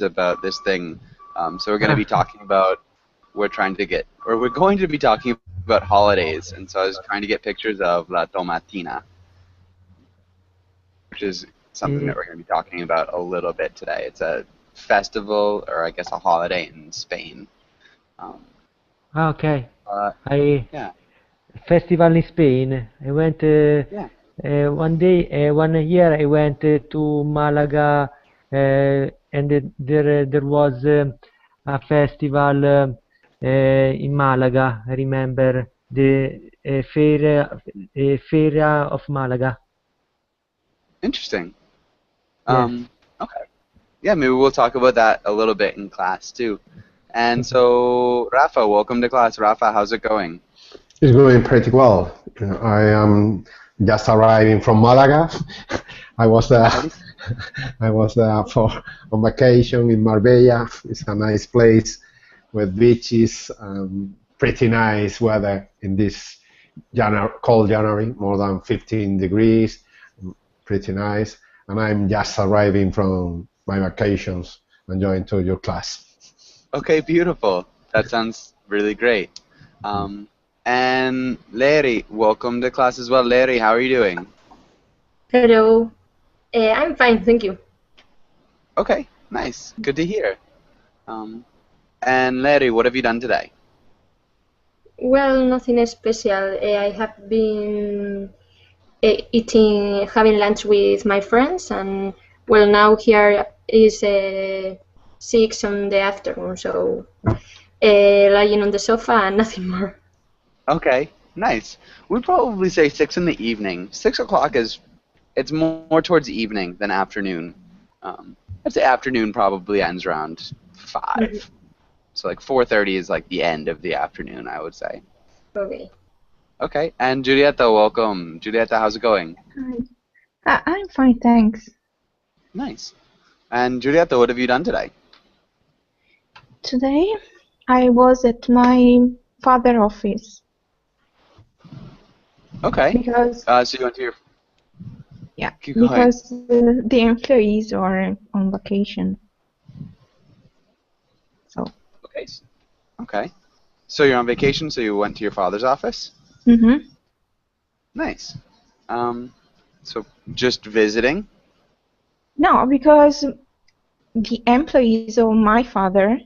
about this thing. So we're going to be talking about we're going to be talking about holidays, and so I was trying to get pictures of La Tomatina, which is something that we're going to be talking about a little bit today. It's a festival, or I guess a holiday in Spain. Okay. Yeah. Festival in Spain. I went Yeah. one year. I went to Malaga, and there was a festival in Malaga. I remember the Feria of Malaga. Interesting. Yes. Okay. Yeah, maybe we'll talk about that a little bit in class too. And so, Rafa, welcome to class. Rafa, how's it going? It's going pretty well. I am just arriving from Malaga. I was Nice. I was there for on vacation in Marbella. It's a nice place with beaches, pretty nice weather in this cold January, more than 15 degrees, pretty nice. And I'm just arriving from my vacations and joining to your class. Okay, beautiful. That sounds really great. And Larry, welcome to class as well. Larry, how are you doing? Hello. I'm fine, thank you. Okay, nice. Good to hear. And Larry, what have you done today? Well, nothing special. I have been having lunch with my friends, and well, now here is 6 in the afternoon, so lying on the sofa and nothing more. Okay, nice. We'd probably say 6 in the evening. 6 o'clock it's more towards evening than afternoon. I'd say afternoon probably ends around 5. So like 4:30 is like the end of the afternoon, I would say. Okay. Okay, and Julieta, welcome. Julieta, how's it going? Hi. I'm fine, thanks. Nice. And Julieta, what have you done today? Today I was at my father's office. Okay. Because so you went to your... Yeah, Keep going. because the employees are on vacation. So. Okay. Okay. So you're on vacation, so you went to your father's office? Mm-hmm. Nice. So just visiting? No, because the employees of my father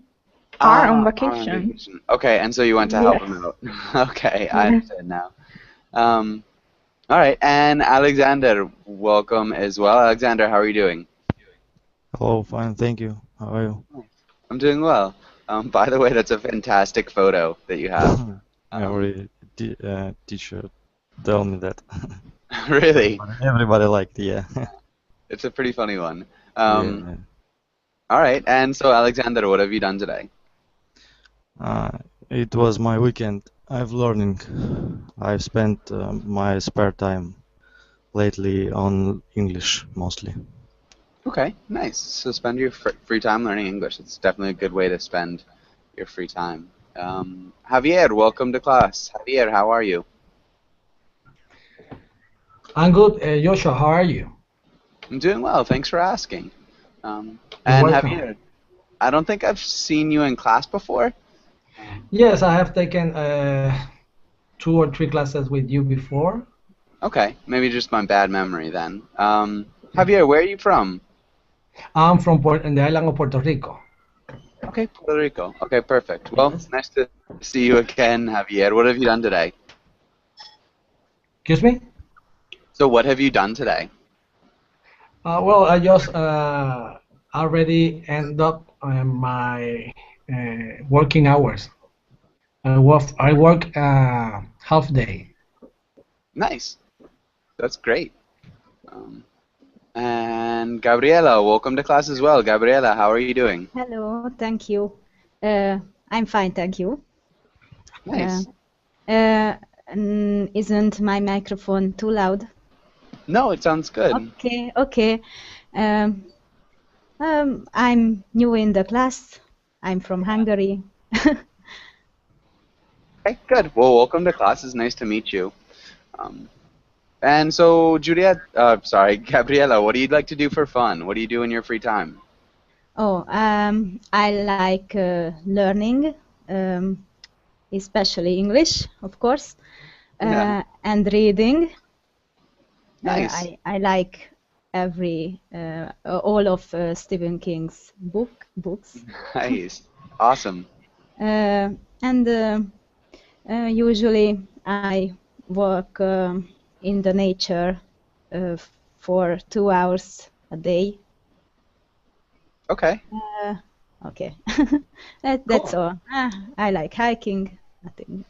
are on vacation. Okay, and so you went to help him out. Okay, I understand now. All right, and Alexander, welcome as well. Alexander, how are you doing? Hello, fine, thank you. How are you? I'm doing well. By the way, that's a fantastic photo that you have. I already teacher tell me that. Really? Everybody liked it, yeah. It's a pretty funny one. Yeah. All right, and so Alexander, what have you done today? It was my weekend. I've learning. I've spent my spare time lately on English mostly. Okay, nice. So spend your free time learning English. It's definitely a good way to spend your free time. Javier, welcome to class. Javier, how are you? I'm good. Joshua, how are you? I'm doing well. Thanks for asking. And welcome. Javier, I don't think I've seen you in class before. Yes, I have taken 2 or 3 classes with you before. Okay, maybe just my bad memory then. Javier, where are you from? I'm from the island of Puerto Rico. Okay, Puerto Rico. Okay, perfect. Well, nice to see you again, Javier. What have you done today? Excuse me? So what have you done today? Well, I just already ended up my working hours. I work half day. Nice. That's great. And Gabriela, welcome to class as well. Gabriela, how are you doing? Hello, thank you. I'm fine, thank you. Nice. Isn't my microphone too loud? No, it sounds good. Okay. I'm new in the class. I'm from Hungary. Okay, good. Well, welcome to class. It's nice to meet you. And so, Gabriela, what do you like to do for fun? What do you do in your free time? Oh, I like learning, especially English, of course, Yeah. and reading. Nice. I like all of Stephen King's books. Nice. Awesome. And usually I work in the nature uh, for 2 hours a day. Okay. Okay, that's Cool. all. I like hiking.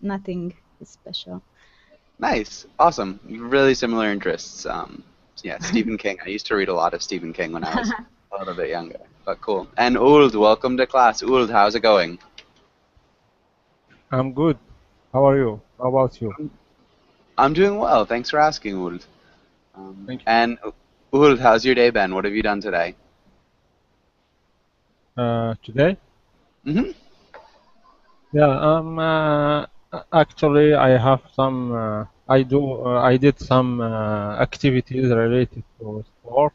Nothing special. Nice. Awesome. Really similar interests. Yeah, Stephen King. I used to read a lot of Stephen King when I was a little bit younger. But cool. And Uld, welcome to class. Uld, how's it going? I'm good. How are you? How about you? I'm doing well. Thanks for asking, Uld. Thank you. And Uld, how's your day been? What have you done today? Today? Mm-hmm. Yeah, actually I have some I did some activities related to sport,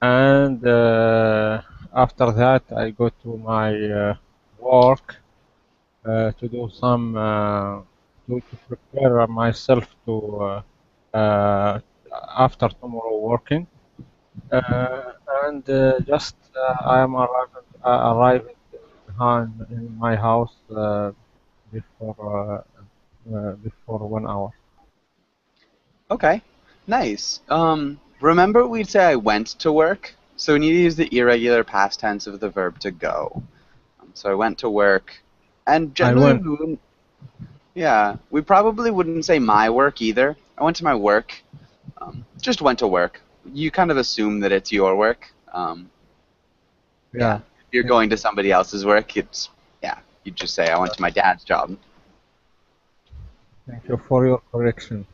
and after that I go to my work to do some to prepare myself to after tomorrow working. And just I am arriving in my house before 1 hour. Okay. Nice. Remember we'd say I went to work? So we need to use the irregular past tense of the verb to go. So I went to work. And I generally went. we wouldn't, yeah, we probably wouldn't say my work either. I went to my work. Just went to work. You kind of assume that it's your work. Yeah. Yeah. If you're going to somebody else's work, you just say I went to my dad's job. Thank you for your correction.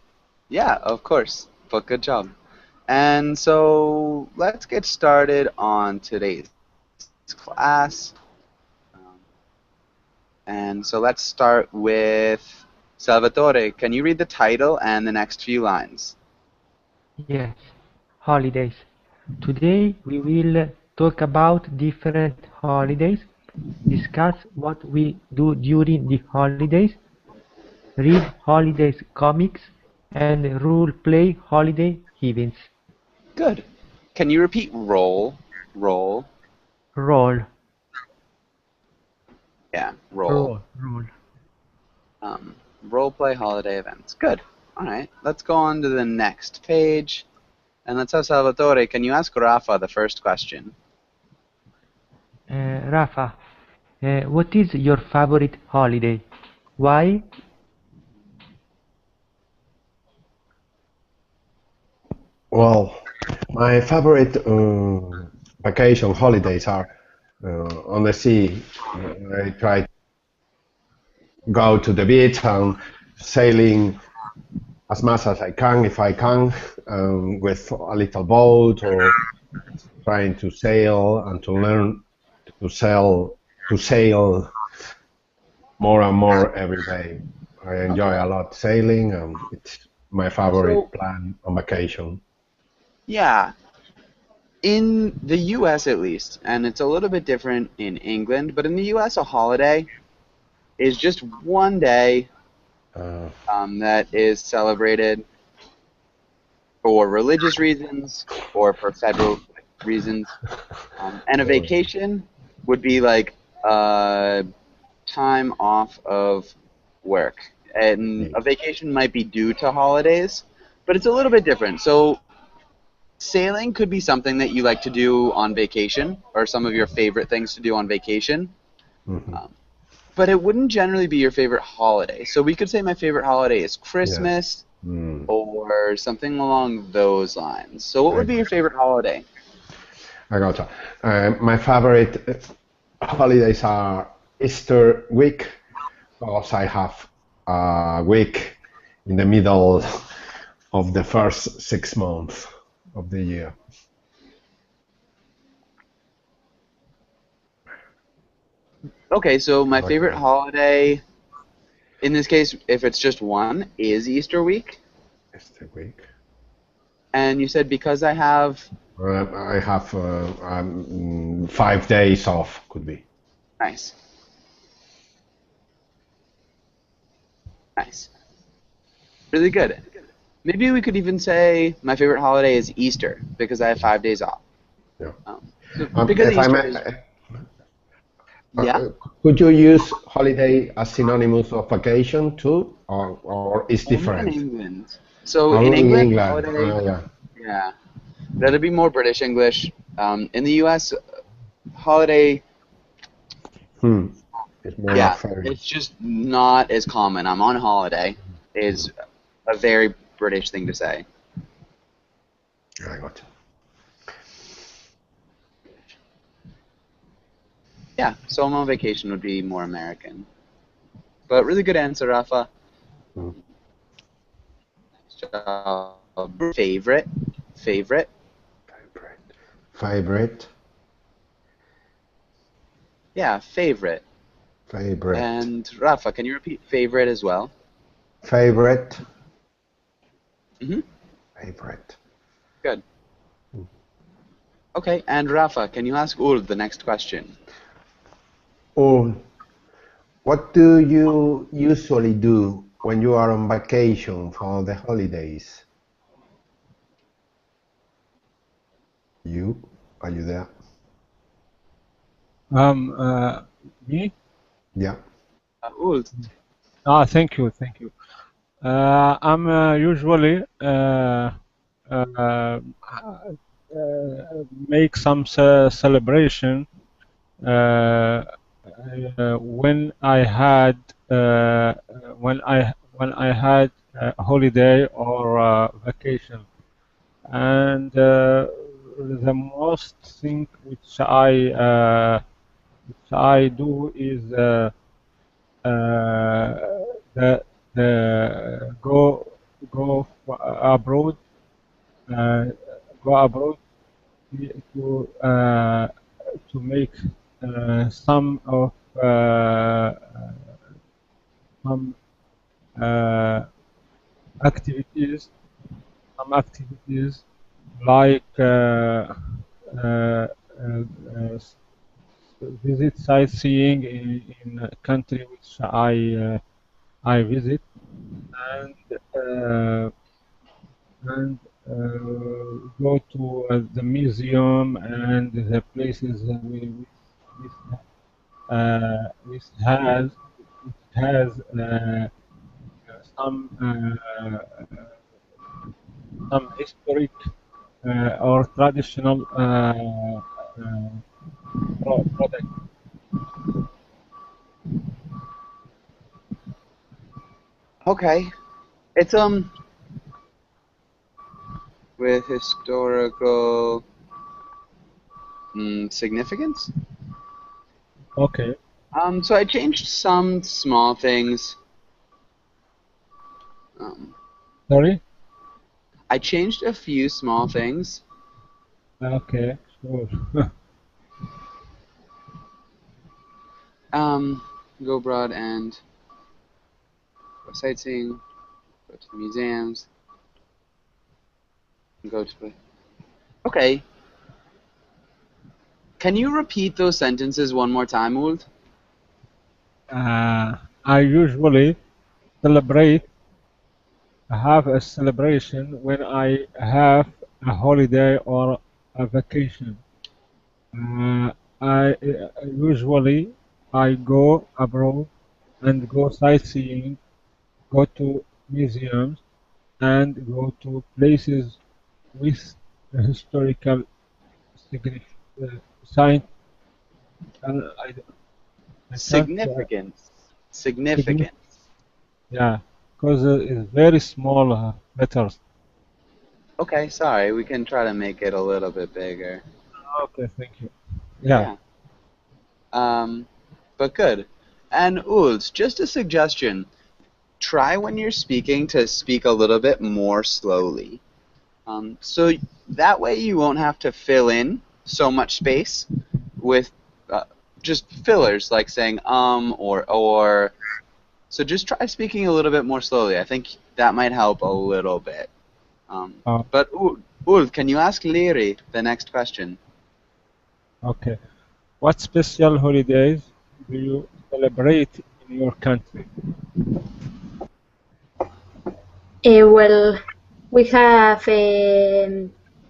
Yeah, of course. But good job. And so let's get started on today's class. And so let's start with Salvatore. Can you read the title and the next few lines? Yes, holidays. Today we will talk about different holidays, discuss what we do during the holidays, read holidays comics, and role-play holiday events. Good. Can you repeat roll? Roll. Roll, Yeah, roll. roll. Role play holiday events. Good. All right. Let's go on to the next page. And let's have Salvatore. Can you ask Rafa the first question? Rafa, what is your favorite holiday? Why? Well, my favorite vacation holidays are on the sea. I try to go to the beach and sailing as much as I can, if I can, with a little boat, or trying to sail and to learn to sail more and more every day. I enjoy a lot sailing, and it's my favorite plan on vacation. Yeah. In the U.S. at least, and it's a little bit different in England, but in the U.S. a holiday is just one day that is celebrated for religious reasons or for federal reasons. And a vacation would be like time off of work. And a vacation might be due to holidays, but it's a little bit different. So sailing could be something that you like to do on vacation, or some of your favorite things to do on vacation. But it wouldn't generally be your favorite holiday. So we could say my favorite holiday is Christmas, or something along those lines. So what would be your favorite holiday? I gotcha. My favorite holidays are Easter week, because I have a week in the middle of the first 6 months of the year. Okay, so my favorite holiday, in this case, if it's just one, is Easter week. Easter week. And you said because I have I have 5 days off, could be. Nice. Nice. Really good. Maybe we could even say my favorite holiday is Easter because I have 5 days off. Yeah. Because If I Easter may, is, yeah. could you use holiday as synonymous of vacation too, or is Only different? in England. So Only in in England, England. holiday, Yeah. yeah, that'd be more British English. In the U.S., holiday, It's more yeah, like fairy. it's just not as common. I'm on holiday is a very British thing to say. I got you. Yeah, so I'm on vacation would be more American. But really good answer, Rafa. Favorite? Favorite. Yeah, favorite. Favorite. And Rafa, can you repeat favorite as well? Favorite. Favorite. Good. Okay, and Rafa, can you ask Ulf the next question? What do you usually do when you are on vacation for the holidays? Are you there? Me? Yeah. Ulf. Thank you. I'm usually make some celebration when I had a holiday or vacation, and the most thing which I do is abroad, go abroad to make some of some activities, like visit sightseeing in a country which I visit, and go to the museum and the places which has some historic or traditional product. Okay. It's with historical significance. Okay. So I changed some small things. Sorry? I changed a few small things. Okay, sure. Go abroad and go sightseeing, go to the museums, and go to... Okay. Can you repeat those sentences one more time, Uld? I usually have a celebration when I have a holiday or a vacation. I usually go abroad and go sightseeing, go to museums, and go to places with a historical significance. Significance. Yeah, because it's very small letters. Okay, sorry. We can try to make it a little bit bigger. Okay, thank you. Yeah. But good. And Uld, just a suggestion. Try when you're speaking to speak a little bit more slowly. So that way you won't have to fill in so much space with just fillers like saying or. So just try speaking a little bit more slowly. I think that might help a little bit. But Ulf, can you ask Liri the next question? Okay. What special holidays do you celebrate in your country? Well, we have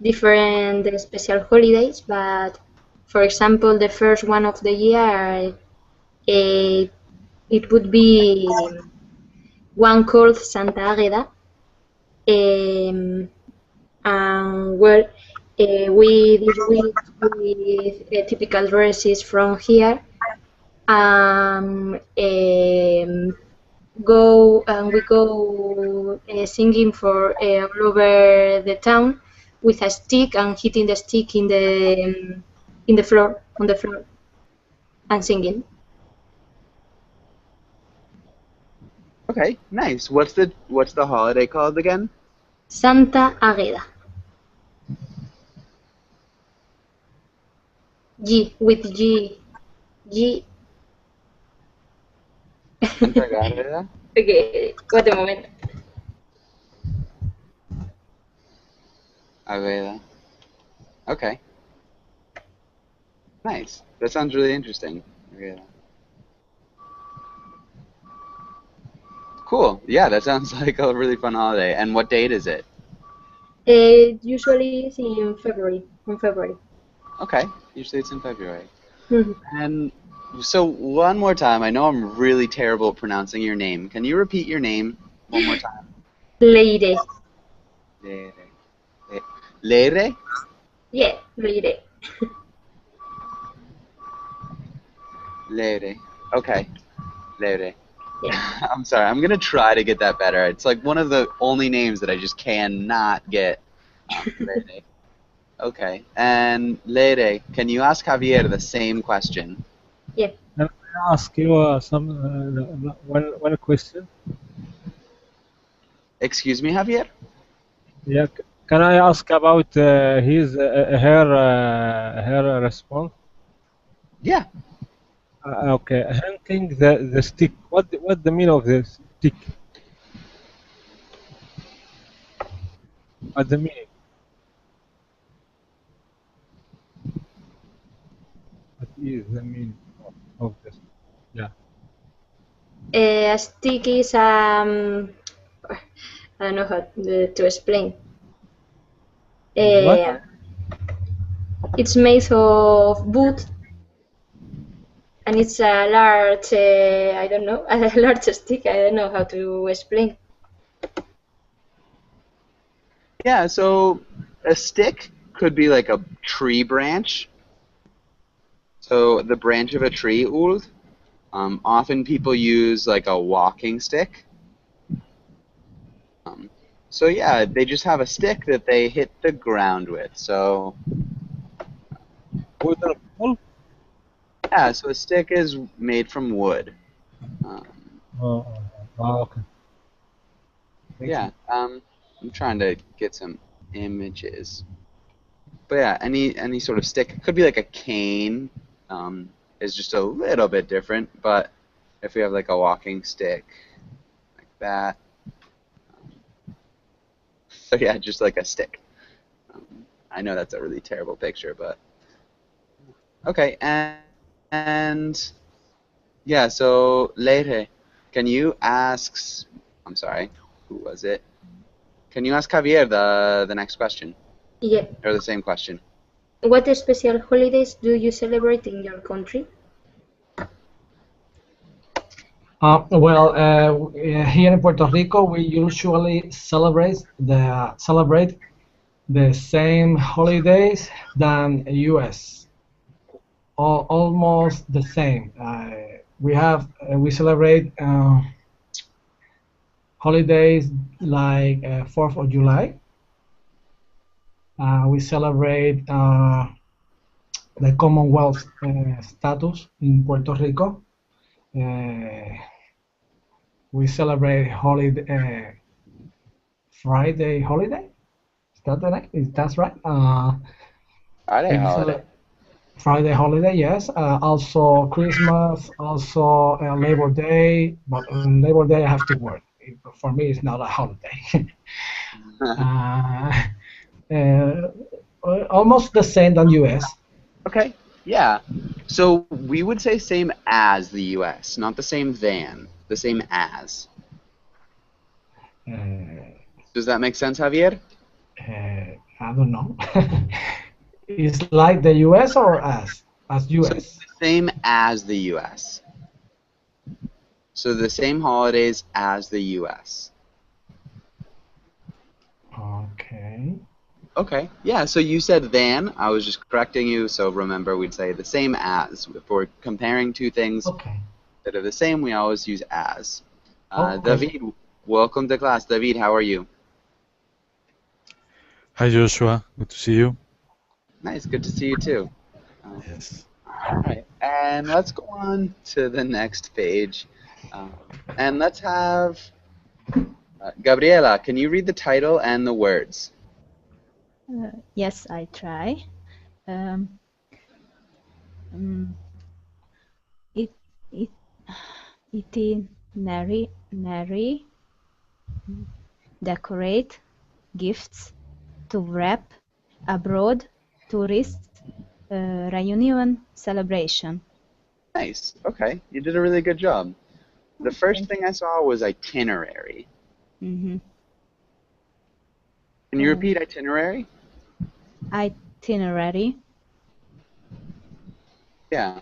different special holidays, but for example, the first one of the year, it would be one called Santa Águeda, and where we this week with typical dresses from here, we go singing for all over the town with a stick and hitting the stick in the floor on the floor and singing. Okay, nice. What's the holiday called again? Santa Águeda. G with G. G. Santa Águeda? Okay, wait a moment. Águeda. Okay. Nice. That sounds really interesting. Águeda. Cool. Yeah, that sounds like a really fun holiday. And what date is it? Usually it's in February. In February. Okay. Usually it's in February. Mhm. And so one more time, I know I'm really terrible at pronouncing your name. Can you repeat your name one more time? Leire. Leire. Leire? Yeah, Leire. Leire. Okay. Leire. Yeah. I'm sorry. I'm gonna try to get that better. It's like one of the only names that I just cannot get. Leire. Okay. And Leire, can you ask Javier the same question? Yeah. Can I ask you one question? Excuse me, Javier? Yeah. Can I ask about her response? Yeah. Okay. Hunting the stick. What the meaning of the stick? What the meaning? What is the meaning of this? Yeah. A stick is I don't know how to explain. What? It's made of wood, and it's a large, I don't know, a large stick. I don't know how to explain. Yeah, so a stick could be like a tree branch. So the branch of a tree, Ulf. Often people use like a walking stick. So yeah, they just have a stick that they hit the ground with. So Wooden pole? yeah, so a stick is made from wood. Okay. Yeah, I'm trying to get some images. But yeah, any sort of stick. It could be like a cane. Is just a little bit different, but if we have like a walking stick like that. So yeah, just like a stick. I know that's a really terrible picture, but okay. And yeah, so Leire, can you ask? I'm sorry, who was it? Can you ask Javier the next question? Yeah. Or the same question? What special holidays do you celebrate in your country? Well, here in Puerto Rico, we usually celebrate the same holidays than U.S. Almost the same. We celebrate holidays like 4th of July. We celebrate the Commonwealth status in Puerto Rico. We celebrate Friday holiday. Is that right? That's right. Friday holiday. Friday holiday, yes. Also Christmas, also Labor Day. But on Labor Day I have to work. For me, it's not a holiday. Almost the same than US. Okay, yeah. So we would say same as the US, not the same than, the same as. Does that make sense, Javier? I don't know. It's like the US or as US? So it's the same as the US. So the same holidays as the US. Okay. Okay, yeah, so you said than, I was just correcting you, so remember we'd say the same as. If we're comparing two things that are the same, we always use as. David, welcome to class. David, how are you? Hi Joshua, good to see you. Nice, good to see you too. Yes. All right, and let's go on to the next page. And let's have Gabriela, can you read the title and the words? Yes, I try. Itinerary, decorate, gifts, to wrap, abroad, tourists, reunion, celebration. Nice, okay, you did a really good job. The first thing I saw was itinerary. Mm-hmm. Can you repeat itinerary? Itinerary. Yeah.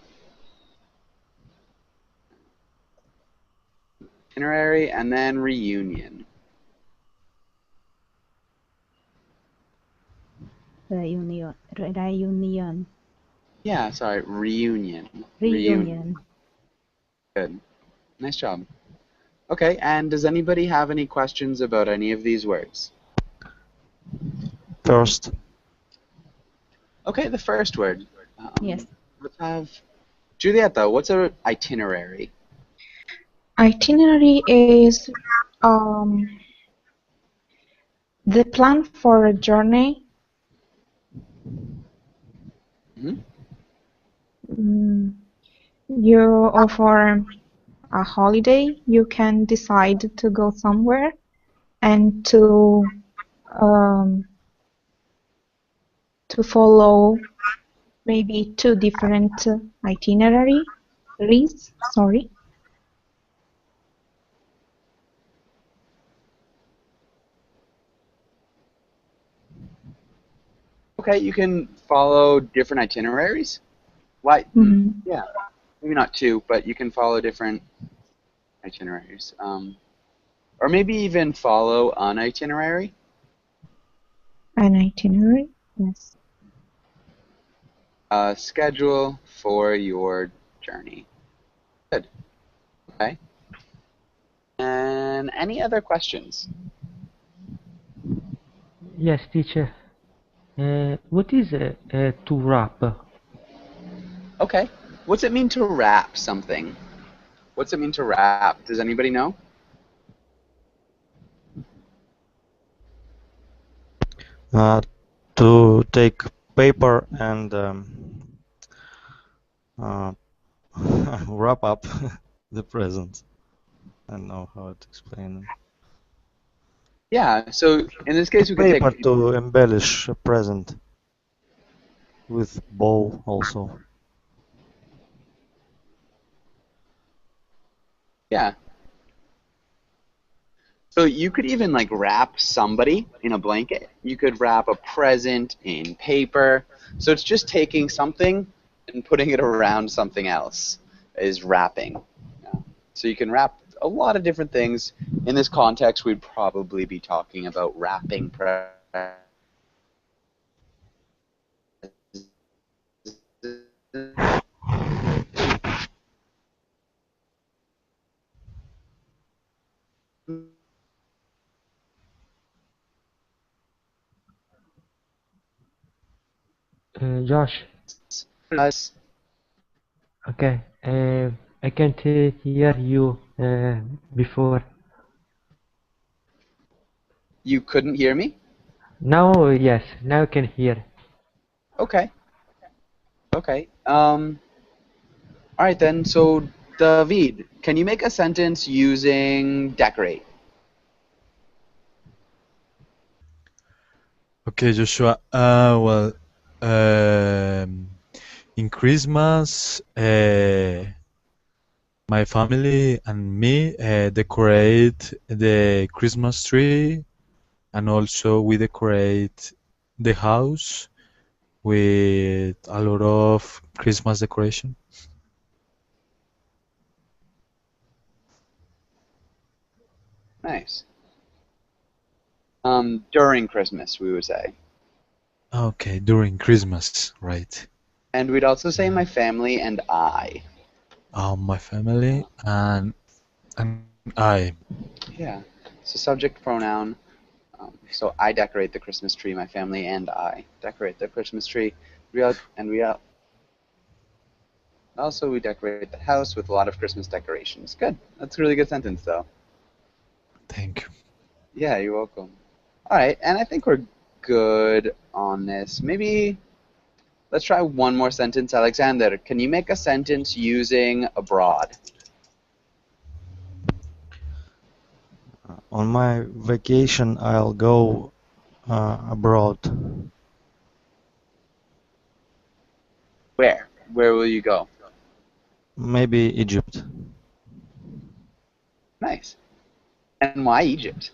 Itinerary and then reunion. Reunion. Yeah, sorry, reunion. Reunion. Good. Nice job. Okay, and does anybody have any questions about any of these words? First. Okay, the first word. Yes. Let's have Julieta. What's an itinerary? Itinerary is the plan for a journey. You offer a holiday. You can decide to go somewhere and to follow maybe two different itineraries. Sorry. Okay, you can follow different itineraries. Why? Yeah, maybe not two, but you can follow different itineraries. Or maybe even follow an itinerary. An itinerary, yes. Schedule for your journey. Good. Okay. And any other questions? Yes, teacher. What is to wrap? Okay. What's it mean to wrap something? What's it mean to wrap? Does anybody know? To take paper and wrap up the present. I don't know how to explain it. Yeah, so in this case we could paper take to embellish a present with bow also. Yeah. So you could even like wrap somebody in a blanket. You could wrap a present in paper. So it's just taking something and putting it around something else is wrapping. Yeah. So you can wrap a lot of different things. In this context, we'd probably be talking about wrapping Josh. Us. Okay. I can't hear you before. You couldn't hear me? Now, yes. Now I can hear. Okay. Okay. All right then. So David, can you make a sentence using decorate? Okay, Joshua. Well, in Christmas, my family and me decorate the Christmas tree, and also we decorate the house with a lot of Christmas decoration. Nice. During Christmas, we would say. Okay, during Christmas, right? And we'd also say my family and I. My family and I. Yeah. So subject pronoun. So I decorate the Christmas tree. My family and I decorate the Christmas tree. Also, we decorate the house with a lot of Christmas decorations. Good. That's a really good sentence, though. Thank you. Yeah, you're welcome. All right, and I think we're good on this. Maybe let's try one more sentence. Alexander, can you make a sentence using abroad? On my vacation, I'll go abroad. Where? Where will you go? Maybe Egypt. Nice. And why Egypt?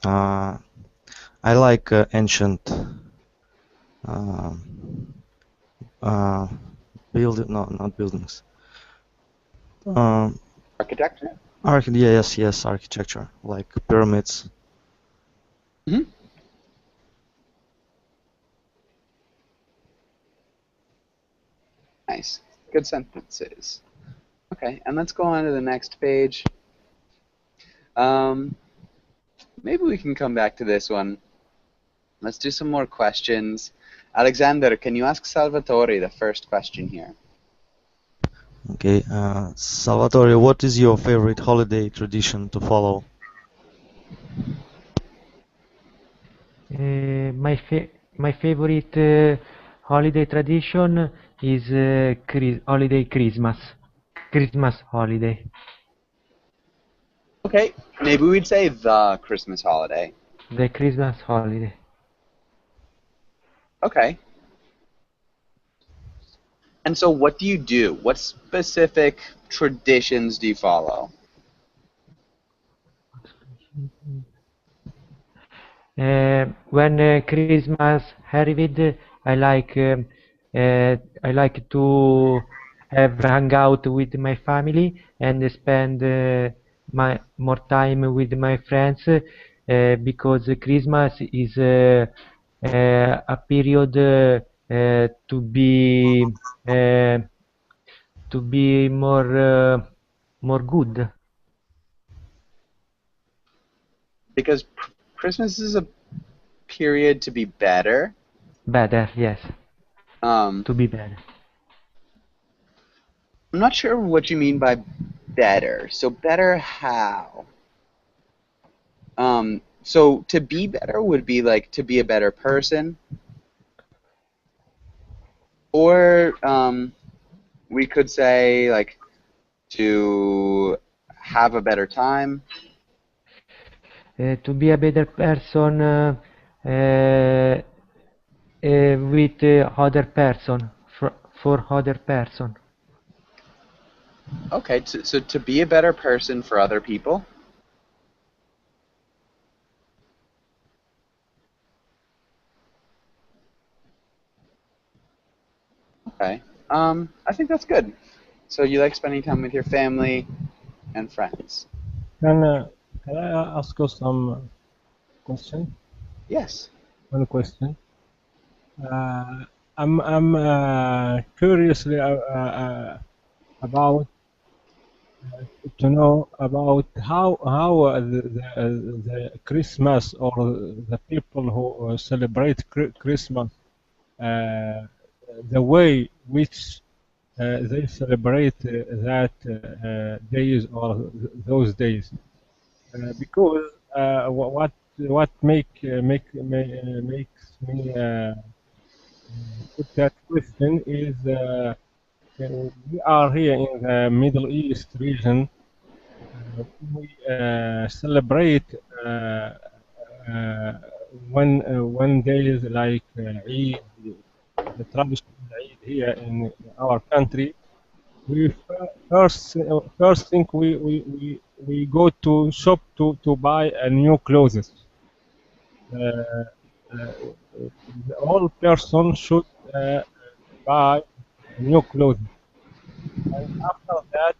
I like ancient not buildings. Architecture? Yes, architecture, like pyramids. Mm-hmm. Nice. Good sentences. Okay, and let's go on to the next page. Maybe we can come back to this one. Let's do some more questions. Alexander, can you ask Salvatore the first question here? Okay, Salvatore, what is your favorite holiday tradition to follow? My favorite holiday tradition is holiday Christmas holiday. Okay, maybe we'd say the Christmas holiday. The Christmas holiday. Okay. And so what do you do? What specific traditions do you follow? When Christmas arrived, I like to hang out with my family and spend more time with my friends because Christmas is a period to be more good. Because Christmas is a period to be better. Better, yes. To be better. I'm not sure what you mean by better. So better how? So to be better would be like to be a better person. Or we could say like to have a better time. To be a better person with other person, for other person. Okay, so to be a better person for other people. Okay, I think that's good. So you like spending time with your family and friends. Can I ask you some question? Yes. One question. I'm curiously about to know about how the Christmas or the people who celebrate Christmas, the way which they celebrate that days or those days, because what makes me put that question is we are here in the Middle East region. We celebrate one day is like Eid, the traditional Eid here in our country. We first thing we go to shop to buy a new clothes. All person should buy new clothes. And after that,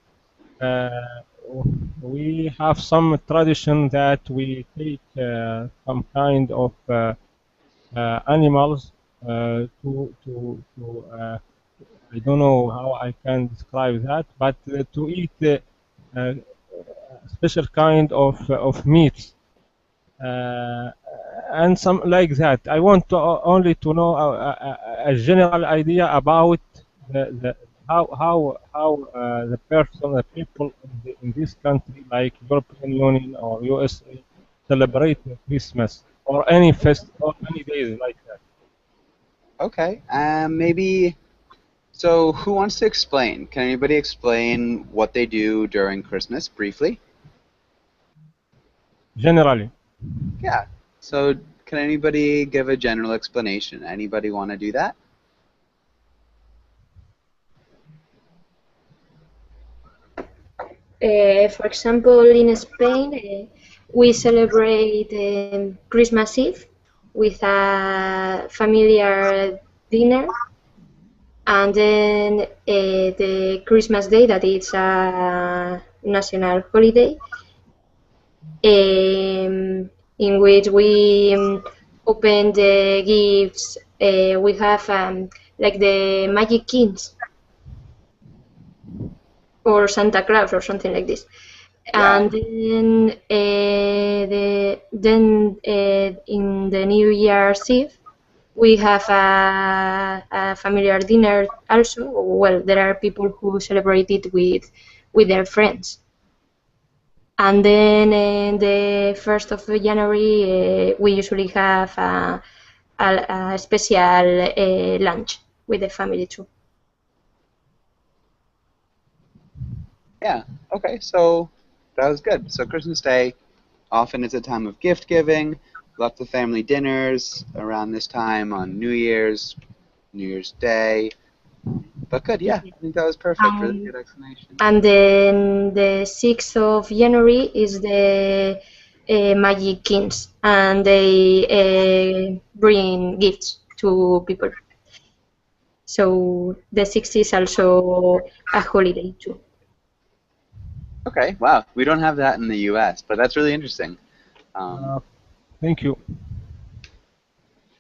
we have some tradition that we take some kind of animals to I don't know how I can describe that, but to eat special kind of meats and some like that. I want to only to know a general idea about the how the person, the people in this country, like European Union or USA, celebrate Christmas or any fest or any days like that. Okay. Maybe. So, who wants to explain? Can anybody explain what they do during Christmas briefly? Generally. Yeah. So, can anybody give a general explanation? Anybody want to do that? For example, in Spain, we celebrate Christmas Eve with a familiar dinner, and then the Christmas Day, that is a national holiday, in which we open the gifts. We have like the Magic Kings or Santa Claus or something like this. And then, in the New Year's Eve, we have a familiar dinner also. Well, there are people who celebrate it with their friends. And then in the 1st of January, we usually have a special lunch with the family too. Yeah. Okay. So that was good. So Christmas Day, often it's a time of gift giving, lots of family dinners around this time on New Year's Day. But good, yeah. I think that was perfect. Really good explanation. And then the 6th of January is the Magic Kings, and they bring gifts to people. So the 6th is also a holiday too. Okay, wow. We don't have that in the U.S., but that's really interesting. Thank you.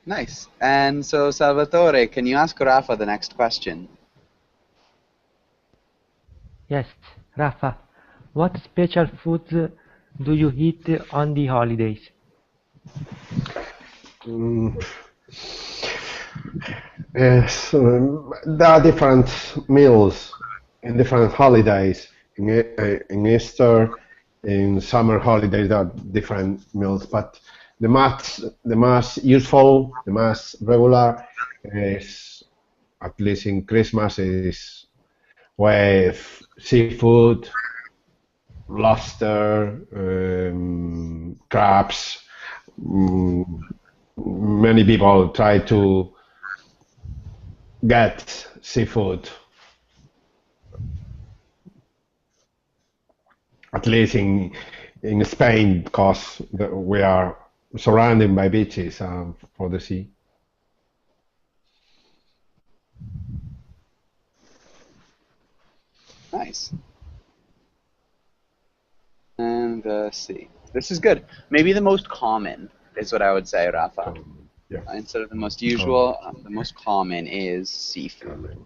Nice. And so, Salvatore, can you ask Rafa the next question? Yes, Rafa, what special foods do you eat on the holidays? Yes, there are different meals in different holidays. In Easter, in summer holidays, there are different meals, but the most useful, the most regular is, at least in Christmas, is with seafood, lobster, crabs. Many people try to get seafood, at least in Spain, because we are surrounded by beaches for the sea. Nice. And let's see. This is good. Maybe the most common is what I would say, Rafa. Yeah. Instead of the most usual, the most common is seafood.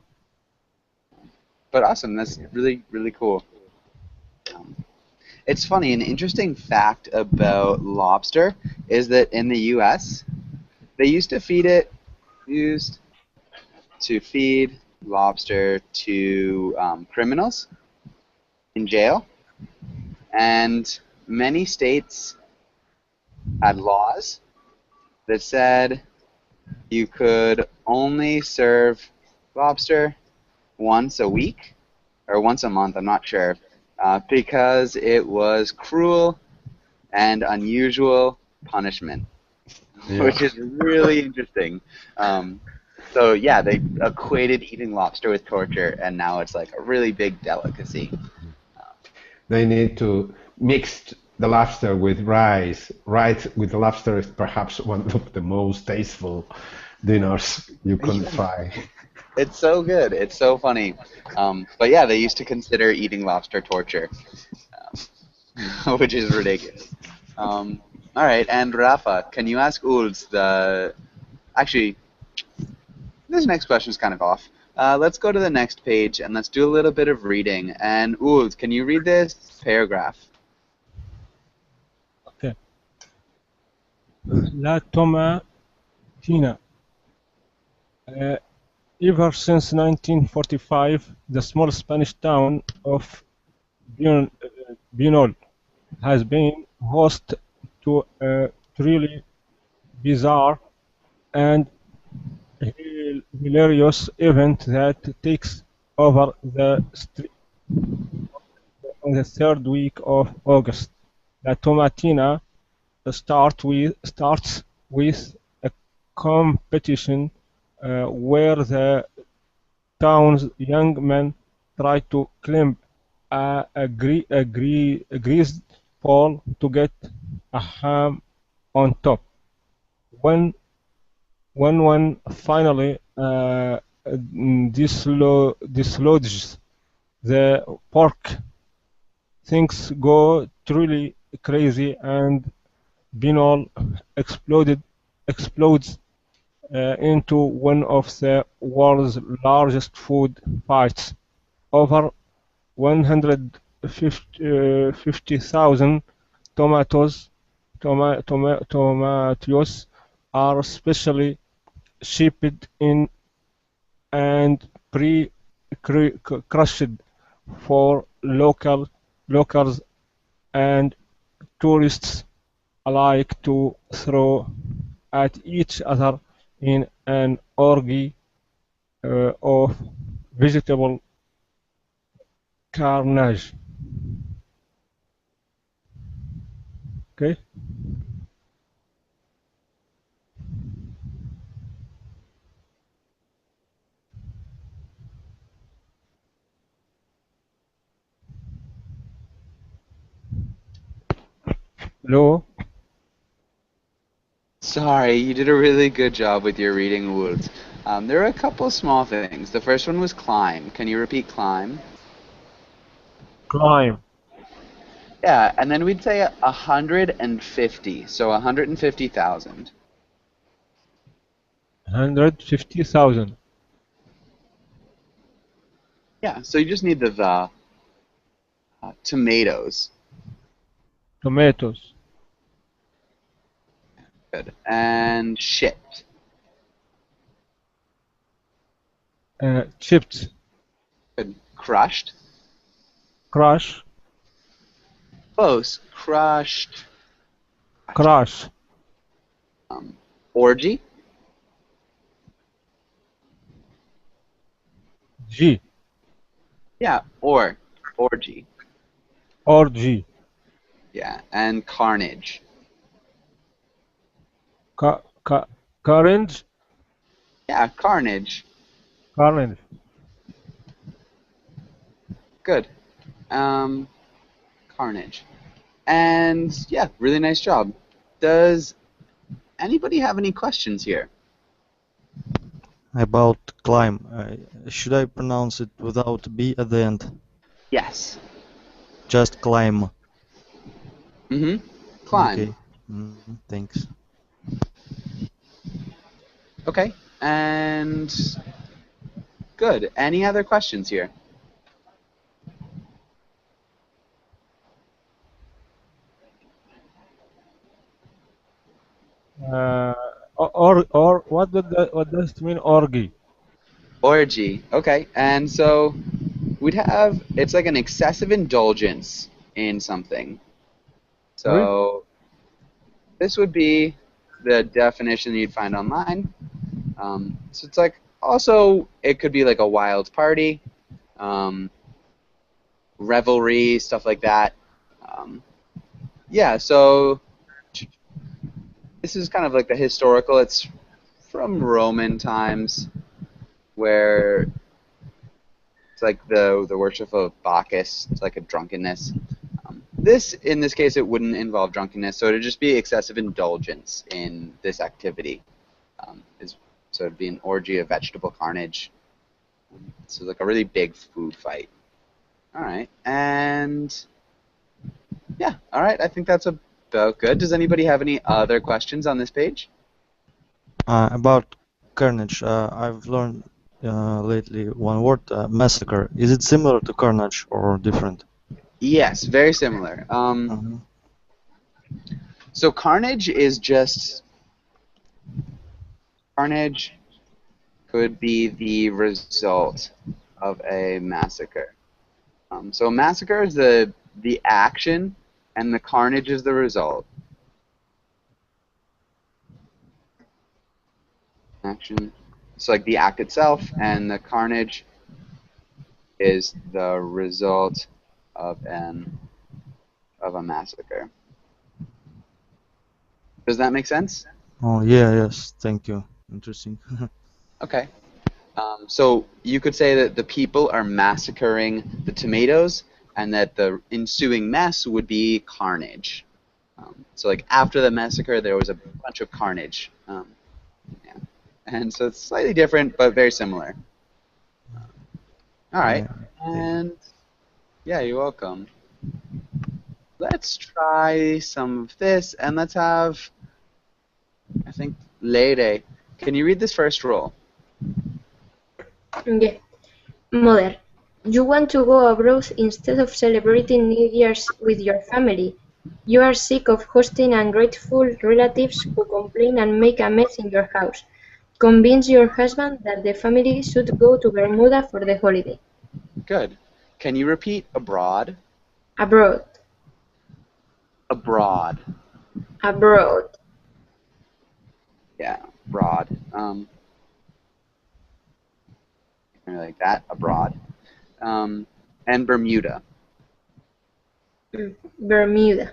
But awesome. That's really, really cool. It's funny, an interesting fact about lobster is that in the U.S., they used to feed lobster to criminals in jail, and many states had laws that said you could only serve lobster once a week or once a month, I'm not sure, because it was cruel and unusual punishment. which is really interesting. So yeah, they equated eating lobster with torture, and now it's like a really big delicacy. They need to mix the lobster with rice. Rice with lobster is perhaps one of the most tasteful dinners you can try. It's so good. It's so funny. But yeah, they used to consider eating lobster torture, which is ridiculous. All right, and Rafa, can you ask Ulz the... Actually, this next question is kind of off. Let's go to the next page, and let's do a little bit of reading. And Ulz, can you read this paragraph? Okay. La Tomatina. Ever since 1945, the small Spanish town of Bunol has been host to a truly bizarre and hilarious event that takes over the street on the third week of August. La Tomatina starts with a competition where the town's young men try to climb a greased pole to get a ham on top. When one finally dislodges the pork, things go truly crazy, and Binol explodes into one of the world's largest food fights. Over 150,000 tomatoes are specially shipped in and pre-crushed for locals and tourists alike to throw at each other in an orgy of vegetable carnage. Okay. Hello. Sorry, you did a really good job with your reading, Ulz. There are a couple small things. The first one was climb. Can you repeat climb? Climb. Yeah, and then we'd say 150, so 150,000. 150,000. Yeah, so you just need the tomatoes. Tomatoes. Good. And shipped. Chipped. Good. Crushed. Crush. Close. Crushed. Crush. Orgy. G. Yeah, orgy. Orgy. Yeah, and carnage. Carnage. Yeah, carnage. Carnage. Good. Carnage. And yeah, really nice job. Does anybody have any questions here? About climb, should I pronounce it without B at the end? Yes. Just climb. Climb. Okay. Thanks. Okay, and good. Any other questions here? Or what does it mean, orgy? Orgy. Okay, and so we'd have, it's like an excessive indulgence in something. So this would be the definition you'd find online. So it's like, also it could be like a wild party, revelry, stuff like that. Yeah, so this is kind of like the historical. It's from Roman times, where it's like the worship of Bacchus. It's like a drunkenness. In this case, it wouldn't involve drunkenness, so it'd just be excessive indulgence in this activity. So it'd be an orgy of vegetable carnage. So like a really big food fight. All right, and yeah, all right. I think that's about good. Does anybody have any other questions on this page? About carnage, I've learned lately one word, massacre. Is it similar to carnage or different? Yes, very similar. So carnage is just carnage could be the result of a massacre. So a massacre is the action, and the carnage is the result. Action. So like the act itself, and the carnage is the result of a massacre. Does that make sense? Oh yeah, yes. Thank you. Interesting. Okay. So you could say that the people are massacring the tomatoes, and that the ensuing mess would be carnage. So like after the massacre, there was a bunch of carnage. Yeah. And so it's slightly different, but very similar. All right. And yeah, you're welcome. Let's try some of this, and let's have, I think, Leire. Can you read this first roll? Yeah. Mother, you want to go abroad instead of celebrating New Year's with your family. You are sick of hosting ungrateful relatives who complain and make a mess in your house. Convince your husband that the family should go to Bermuda for the holiday. Good. Can you repeat abroad? Abroad. Abroad. Abroad. Yeah, abroad. Like that, abroad. And Bermuda. Bermuda.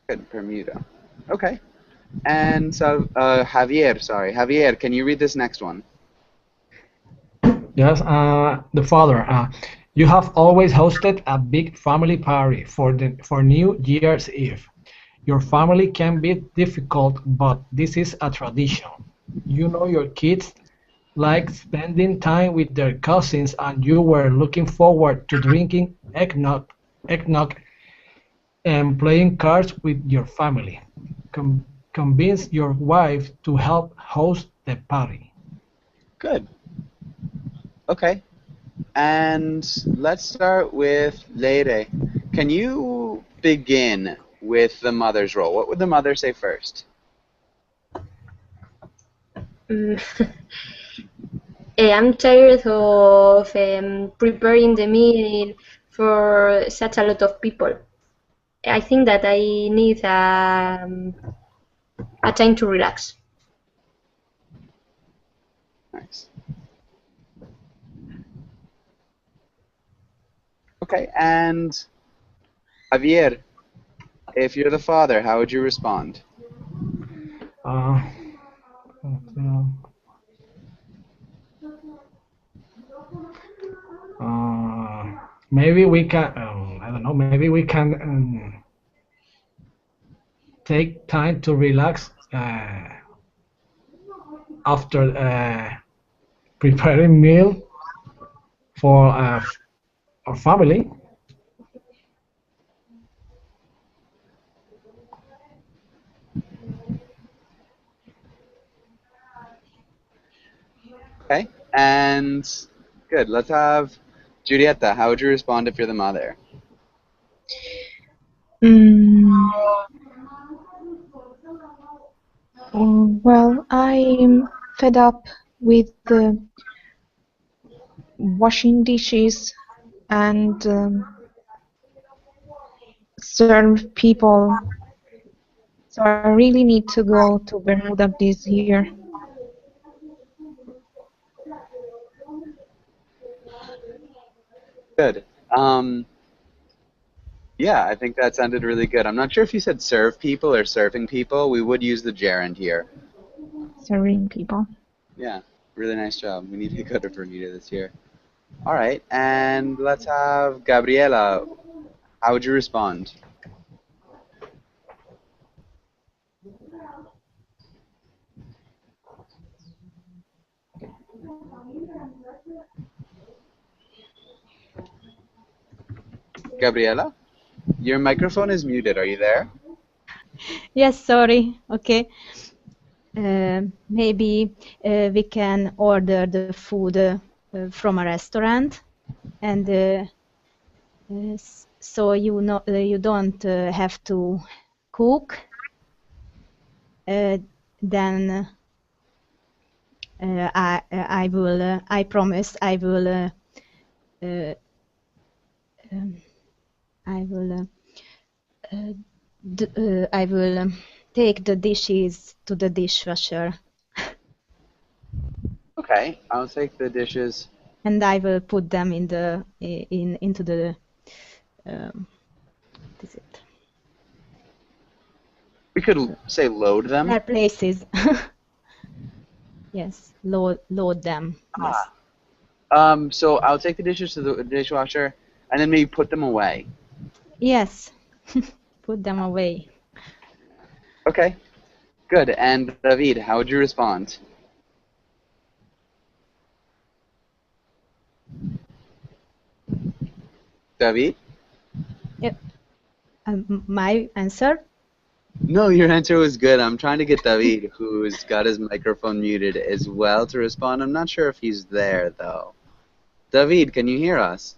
Good, Bermuda. Okay. And so, Javier, can you read this next one? Yes, the father. You have always hosted a big family party for New Year's Eve. Your family can be difficult, but this is a tradition. You know your kids like spending time with their cousins, and you were looking forward to drinking eggnog, and playing cards with your family. Convince your wife to help host the party. Good. Okay. And let's start with Leire. Can you begin with the mother's role? What would the mother say first? I'm tired of preparing the meal for such a lot of people. I think that I need a time to relax. Nice. Okay, and Javier, if you're the father, how would you respond? Maybe we can, I don't know, maybe we can take time to relax after preparing meal for our family. Okay, and good. Let's have Julieta. How would you respond if you're the mother? Well, I'm fed up with washing dishes and serve people. So I really need to go to Bermuda this year. Good. Yeah, I think that sounded really good. I'm not sure if you said serve people or serving people. We would use the gerund here. Serving people. Yeah, really nice job. We need to go to Bermuda this year. All right, and let's have Gabriela. How would you respond? Gabriela, your microphone is muted. Are you there? Yes, sorry. Okay. Maybe we can order the food from a restaurant, and so you don't have to cook. Then I promise I will I will I will take the dishes to the dishwasher, Okay, I'll take the dishes. and I will put them into the what is it? We could say load them. Their places. Yes, load them. Yes. So I'll take the dishes to the dishwasher, and then maybe put them away. Yes. Put them away. Okay, good. And David, how would you respond? David? Yep. My answer? No, your answer was good. I'm trying to get David, who's got his microphone muted, as well to respond. I'm not sure if he's there, though. David, can you hear us?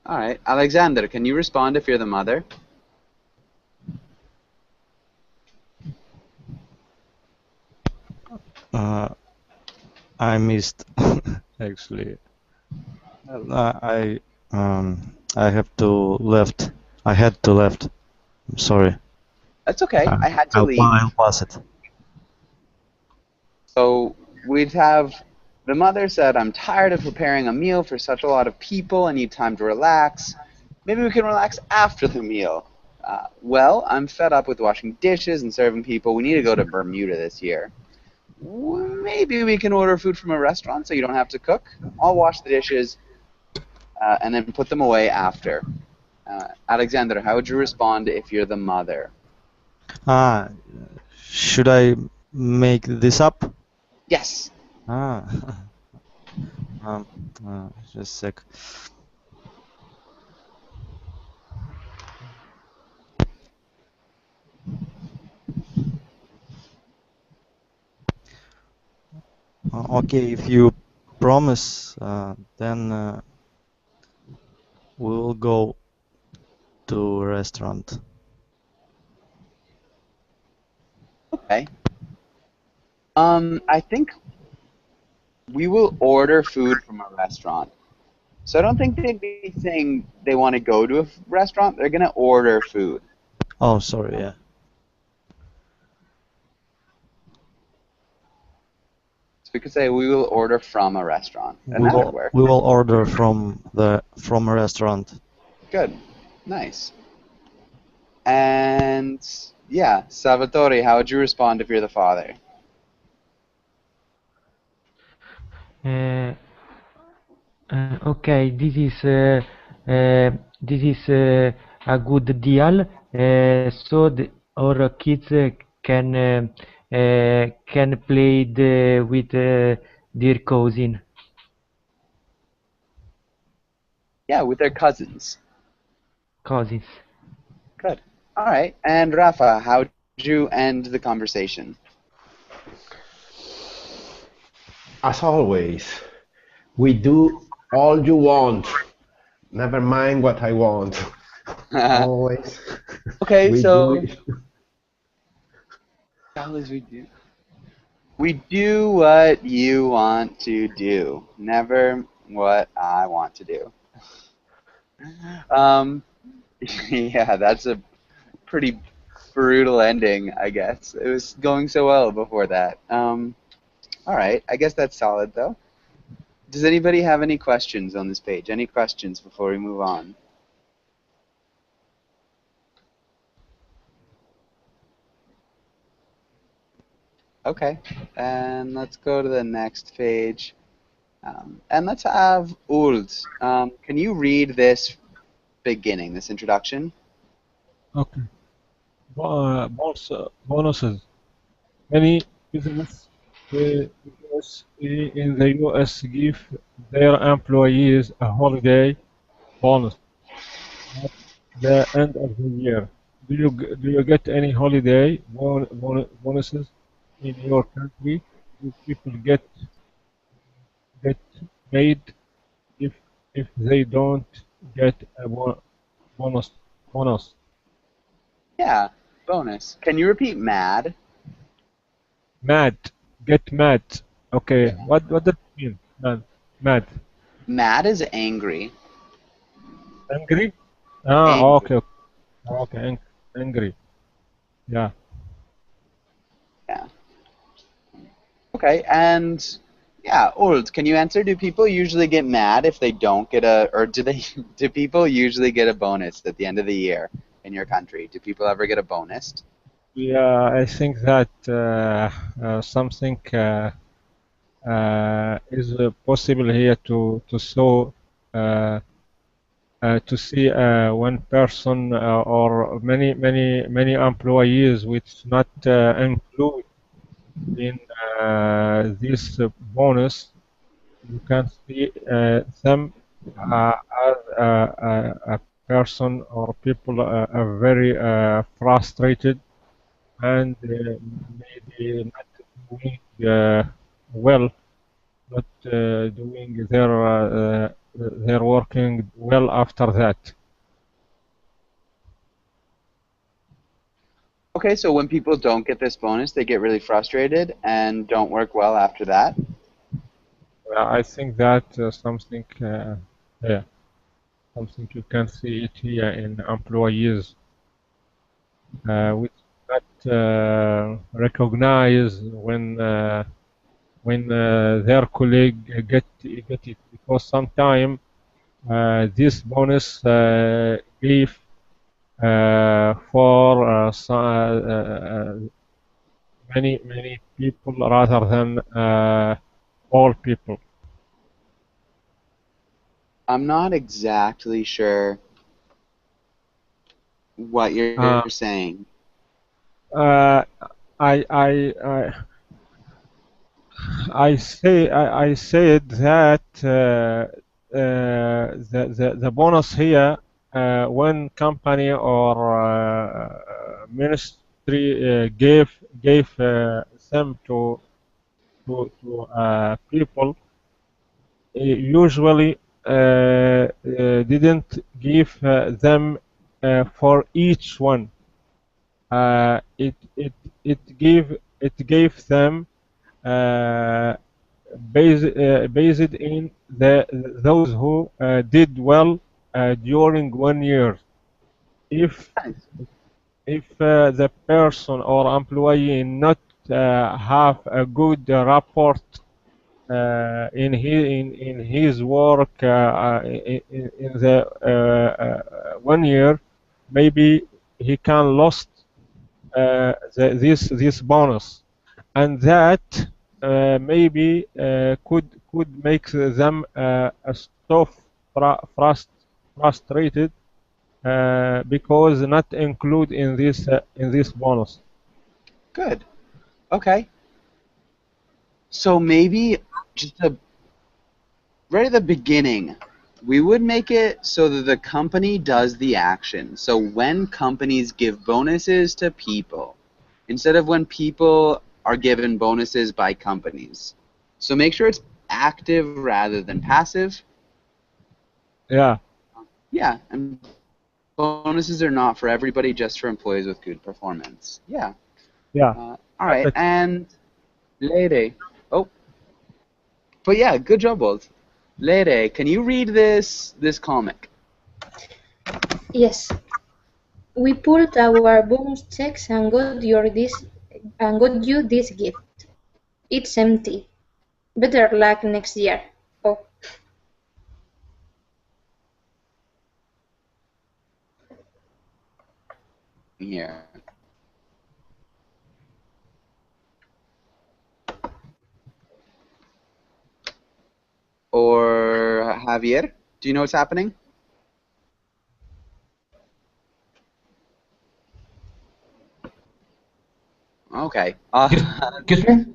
All right. Alexander, can you respond if you're the mother? I missed actually. I have to left. I had to left. I'm sorry. That's okay. I had to leave. I'll pass it. So we'd have the mother said, I'm tired of preparing a meal for such a lot of people. I need time to relax. Maybe we can relax after the meal. Well, I'm fed up with washing dishes and serving people. We need to go to Bermuda this year. Maybe we can order food from a restaurant so you don't have to cook. I'll wash the dishes and then put them away after. Alexander, how would you respond if you're the mother? Should I make this up? Yes. Just a sec. Okay, if you promise, then we'll go to a restaurant. Okay. I think we will order food from a restaurant. So I don't think they'd be saying they want to go to a restaurant. They're going to order food. Oh, sorry, yeah. So we could say we will order from a restaurant. And that would work. We will order from a restaurant. Good. Nice. And yeah, Salvatore, how would you respond if you're the father? Okay, this is a good deal. So our kids can play with their cousin. Yeah, with their cousins. Cousins. Good. All right. And Rafa, how would you end the conversation? As always, we do all you want. Never mind what I want. Always. Okay, so always we do. We do what you want to do. Never what I want to do. Yeah, that's a pretty brutal ending, I guess. It was going so well before that. All right, I guess that's solid, though. Does anybody have any questions on this page? Any questions before we move on? Okay, and let's go to the next page. And let's have Uld. Can you read this beginning, this introduction? Okay. Bonuses. Many businesses in the US give their employees a holiday bonus at the end of the year. Do you get any holiday bonuses in your country? Do people get paid if they don't get a bonus? Yeah, bonus. Can you repeat mad? Mad. Get mad. Okay. What does it mean? Mad. Mad is angry. Angry? Angry. Okay. Okay. Angry. Yeah. Yeah. Okay, and yeah, Uld, can you answer? Do people usually get mad if they don't get or do people usually get a bonus at the end of the year in your country? Do people ever get a bonus? Yeah, I think that something is possible here to see one person or many employees which not include in this bonus. You can see them as a person or people are very frustrated and maybe not doing well, not doing their working well after that. Okay, so when people don't get this bonus, they get really frustrated and don't work well after that? I think that something, yeah, something you can see it here in employees which not recognize when their colleague get it, because sometimes this bonus give for many people rather than all people. I'm not exactly sure what you're saying. I said that the bonus here when company or ministry gave them to people usually didn't give them for each one. It gave them based in those who did well during 1 year. If the person or employee not have a good report in his work in the 1 year, maybe he can lost this bonus, and that maybe could make them so frustrated because not include in this bonus. Good. Okay. So maybe just right at the beginning, we would make it so that the company does the action. So when companies give bonuses to people, instead of when people are given bonuses by companies. So make sure it's active rather than passive. Yeah. Yeah, and bonuses are not for everybody, just for employees with good performance. Yeah. Yeah. All right, and Lede. Oh. But yeah, good job, Walt. Lede, can you read this comic? Yes. We pulled our bonus checks and got you this gift. It's empty. Better luck next year. Oh, here. Or Javier, do you know what's happening? Okay. Excuse me?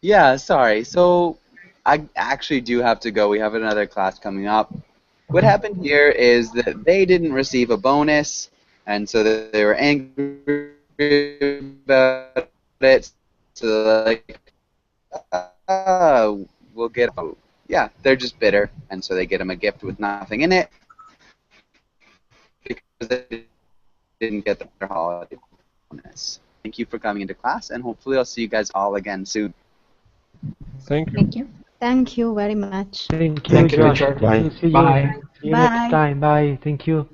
Yeah, sorry. So I actually do have to go. We have another class coming up. What happened here is that they didn't receive a bonus, and so they were angry about it. So they're like, we'll get. Yeah, they're just bitter, and so they get them a gift with nothing in it because they didn't get their holiday bonus. Thank you for coming into class, and hopefully I'll see you guys all again soon. Thank you. Thank you. Thank you very much. Thank you, Thank you, Josh. teacher. Bye. See you. Bye. See you Bye. next time. Bye. Thank you.